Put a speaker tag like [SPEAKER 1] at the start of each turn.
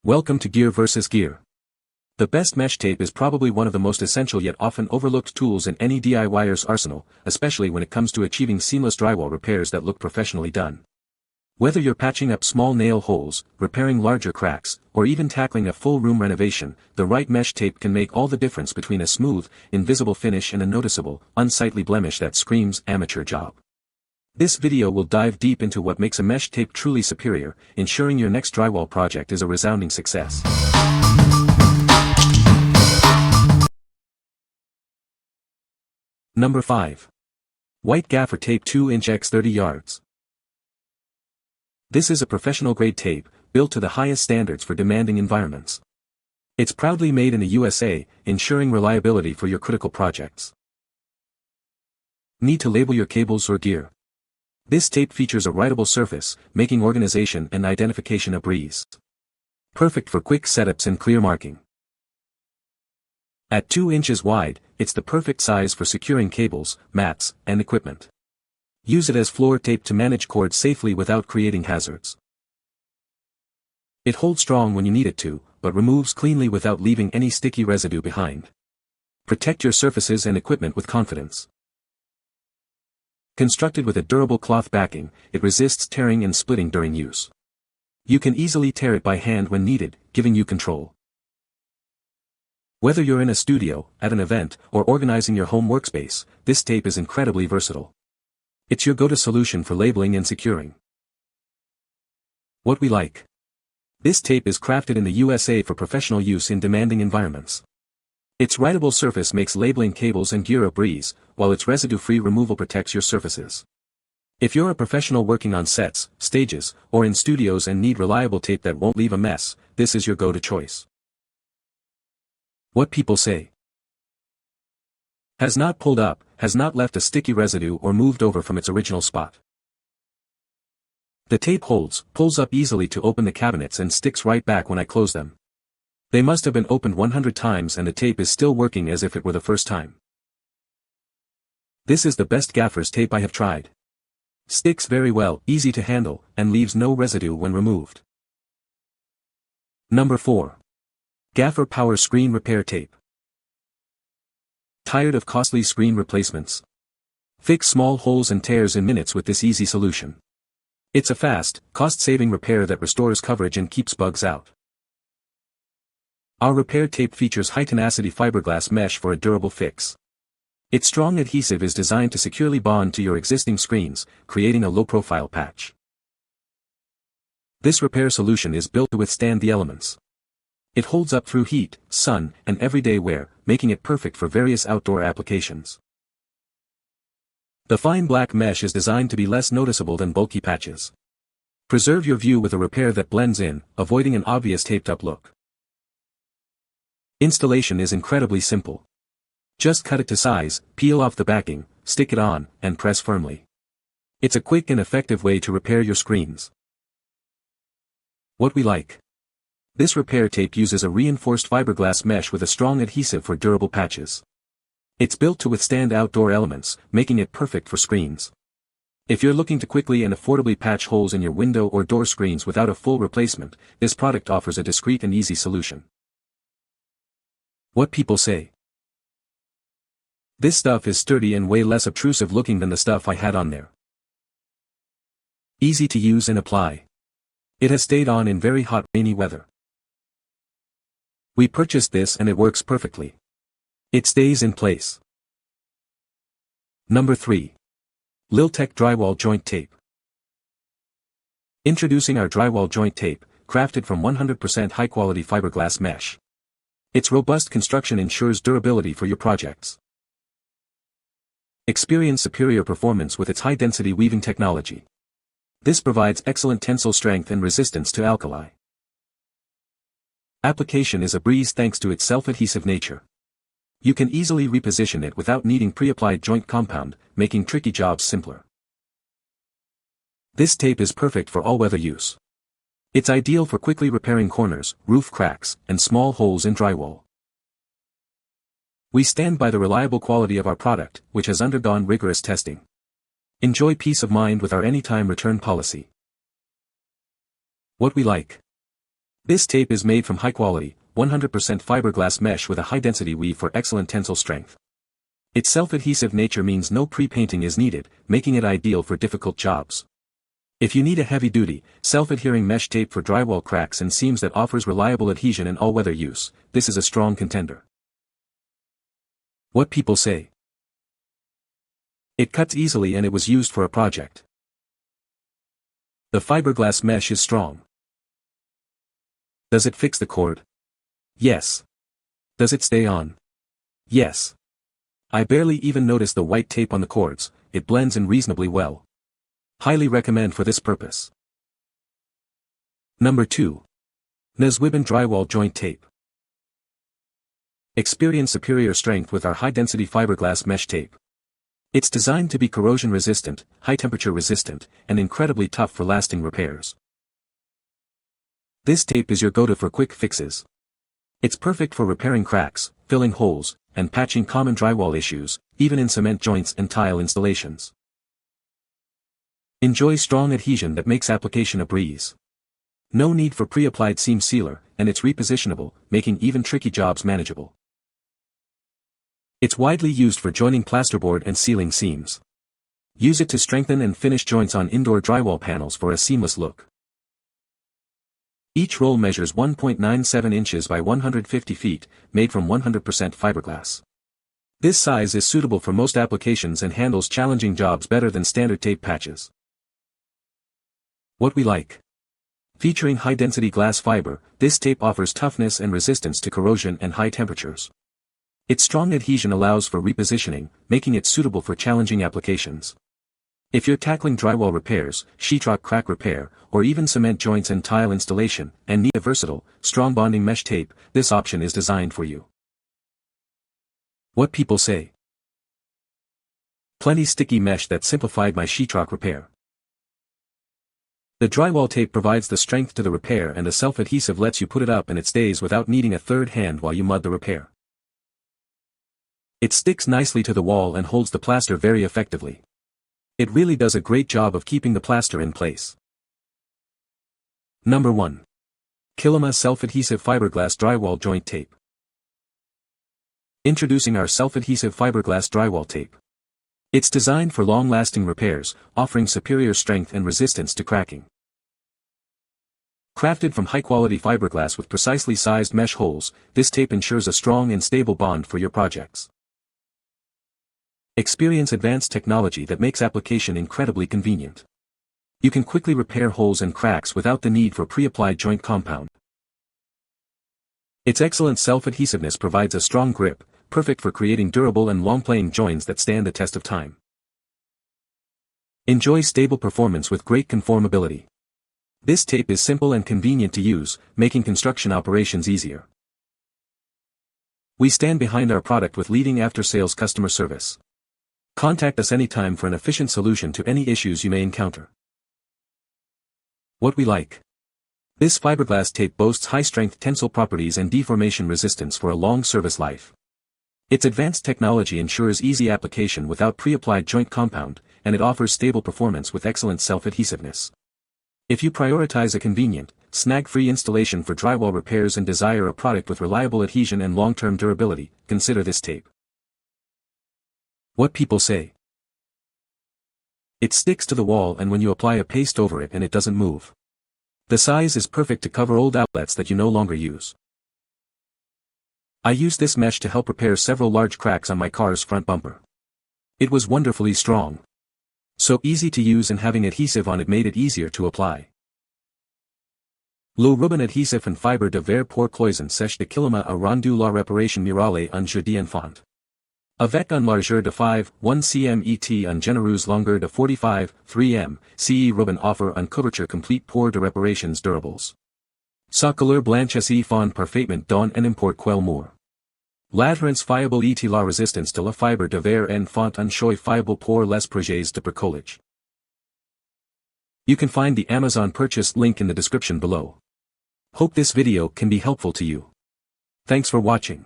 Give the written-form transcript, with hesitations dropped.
[SPEAKER 1] Welcome to Gear vs. Gear. The best mesh tape is probably one of the most essential yet often overlooked tools in any DIYer's arsenal, especially when it comes to achieving seamless drywall repairs that look professionally done. Whether you're patching up small nail holes, repairing larger cracks, or even tackling a full room renovation, the right mesh tape can make all the difference between a smooth, invisible finish and a noticeable, unsightly blemish that screams amateur job. This video will dive deep into what makes a mesh tape truly superior, ensuring your next drywall project is a resounding success. Number 5. White Gaffer Tape 2" x 30 yards. This is a professional-grade tape, built to the highest standards for demanding environments. It's proudly made in the USA, ensuring reliability for your critical projects. Need to label your cables or gear? This tape features a writable surface, making organization and identification a breeze. Perfect for quick setups and clear marking. At 2 inches wide, it's the perfect size for securing cables, mats, and equipment. Use it as floor tape to manage cords safely without creating hazards. It holds strong when you need it to, but removes cleanly without leaving any sticky residue behind. Protect your surfaces and equipment with confidence. Constructed with a durable cloth backing, it resists tearing and splitting during use. You can easily tear it by hand when needed, giving you control. Whether you're in a studio, at an event, or organizing your home workspace, this tape is incredibly versatile. It's your go-to solution for labeling and securing. What we like. This tape is crafted in the USA for professional use in demanding environments. Its writable surface makes labeling cables and gear a breeze, while its residue-free removal protects your surfaces. If you're a professional working on sets, stages, or in studios and need reliable tape that won't leave a mess, this is your go-to choice. What people say. Has not pulled up, has not left a sticky residue or moved over from its original spot. The tape pulls up easily to open the cabinets and sticks right back when I close them. They must have been opened 100 times and the tape is still working as if it were the first time. This is the best Gaffer's tape I have tried. Sticks very well, easy to handle, and leaves no residue when removed. Number 4. Gaffer Power Screen Repair Tape. Tired of costly screen replacements? Fix small holes and tears in minutes with this easy solution. It's a fast, cost-saving repair that restores coverage and keeps bugs out. Our repair tape features high-tenacity fiberglass mesh for a durable fix. Its strong adhesive is designed to securely bond to your existing screens, creating a low-profile patch. This repair solution is built to withstand the elements. It holds up through heat, sun, and everyday wear, making it perfect for various outdoor applications. The fine black mesh is designed to be less noticeable than bulky patches. Preserve your view with a repair that blends in, avoiding an obvious taped-up look. Installation is incredibly simple. Just cut it to size, peel off the backing, stick it on, and press firmly. It's a quick and effective way to repair your screens. What we like. This repair tape uses a reinforced fiberglass mesh with a strong adhesive for durable patches. It's built to withstand outdoor elements, making it perfect for screens. If you're looking to quickly and affordably patch holes in your window or door screens without a full replacement, this product offers a discreet and easy solution. What people say. This stuff is sturdy and way less obtrusive looking than the stuff I had on there. Easy to use and apply. It has stayed on in very hot, rainy weather. We purchased this and it works perfectly. It stays in place. Number 3. LYLTECH Drywall Joint Tape. Introducing our drywall joint tape, crafted from 100% high-quality fiberglass mesh. Its robust construction ensures durability for your projects. Experience superior performance with its high-density weaving technology. This provides excellent tensile strength and resistance to alkali. Application is a breeze thanks to its self-adhesive nature. You can easily reposition it without needing pre-applied joint compound, making tricky jobs simpler. This tape is perfect for all-weather use. It's ideal for quickly repairing corners, roof cracks, and small holes in drywall. We stand by the reliable quality of our product, which has undergone rigorous testing. Enjoy peace of mind with our anytime return policy. What we like. This tape is made from high-quality, 100% fiberglass mesh with a high-density weave for excellent tensile strength. Its self-adhesive nature means no pre-painting is needed, making it ideal for difficult jobs. If you need a heavy-duty, self-adhering mesh tape for drywall cracks and seams that offers reliable adhesion in all-weather use, this is a strong contender. What people say. It cuts easily and it was used for a project. The fiberglass mesh is strong. Does it fix the cord? Yes. Does it stay on? Yes. I barely even notice the white tape on the cords, it blends in reasonably well. Highly recommend for this purpose. Number 2. NEZUIBAN Drywall Joint Tape. Experience superior strength with our high-density fiberglass mesh tape. It's designed to be corrosion-resistant, high-temperature resistant, and incredibly tough for lasting repairs. This tape is your go-to for quick fixes. It's perfect for repairing cracks, filling holes, and patching common drywall issues, even in cement joints and tile installations. Enjoy strong adhesion that makes application a breeze. No need for pre-applied seam sealer, and it's repositionable, making even tricky jobs manageable. It's widely used for joining plasterboard and sealing seams. Use it to strengthen and finish joints on indoor drywall panels for a seamless look. Each roll measures 1.97 inches by 150 feet, made from 100% fiberglass. This size is suitable for most applications and handles challenging jobs better than standard tape patches. What we like. Featuring high-density glass fiber, this tape offers toughness and resistance to corrosion and high temperatures. Its strong adhesion allows for repositioning, making it suitable for challenging applications. If you're tackling drywall repairs, sheetrock crack repair, or even cement joints and tile installation, and need a versatile, strong bonding mesh tape, this option is designed for you. What people say. Plenty sticky mesh that simplified my sheetrock repair. The drywall tape provides the strength to the repair and the self-adhesive lets you put it up and it stays without needing a third hand while you mud the repair. It sticks nicely to the wall and holds the plaster very effectively. It really does a great job of keeping the plaster in place. Number 1. QILIMA Self-Adhesive Fiberglass Drywall Joint Tape. Introducing our self-adhesive fiberglass drywall tape. It's designed for long-lasting repairs, offering superior strength and resistance to cracking. Crafted from high-quality fiberglass with precisely sized mesh holes, this tape ensures a strong and stable bond for your projects. Experience advanced technology that makes application incredibly convenient. You can quickly repair holes and cracks without the need for pre-applied joint compound. Its excellent self-adhesiveness provides a strong grip, perfect for creating durable and long-playing joints that stand the test of time. Enjoy stable performance with great conformability. This tape is simple and convenient to use, making construction operations easier. We stand behind our product with leading after-sales customer service. Contact us anytime for an efficient solution to any issues you may encounter. What we like. This fiberglass tape boasts high-strength tensile properties and deformation resistance for a long service life. Its advanced technology ensures easy application without pre-applied joint compound, and it offers stable performance with excellent self-adhesiveness. If you prioritize a convenient, snag-free installation for drywall repairs and desire a product with reliable adhesion and long-term durability, consider this tape. What people say. It sticks to the wall and when you apply a paste over it and it doesn't move. The size is perfect to cover old outlets that you no longer use. I used this mesh to help repair several large cracks on my car's front bumper. It was wonderfully strong. So easy to use and having adhesive on it made it easier to apply. Le ruban adhésif and fibre de verre pour cloison sèche de QILIMA a rendu la réparation murale un jeudi enfant. Avec un largeur de 5.1 cm et une généreuse longueur de 45.3 m, ce ruban offre un couverture complete pour de réparations durables. Sa couleur blanchesse y fond parfaitement dans un import quel mour. L'adherence fiable et la résistance de la fibre de verre en font un choix fiable pour les projets de bricolage. You can find the Amazon purchase link in the description below. Hope this video can be helpful to you. Thanks for watching.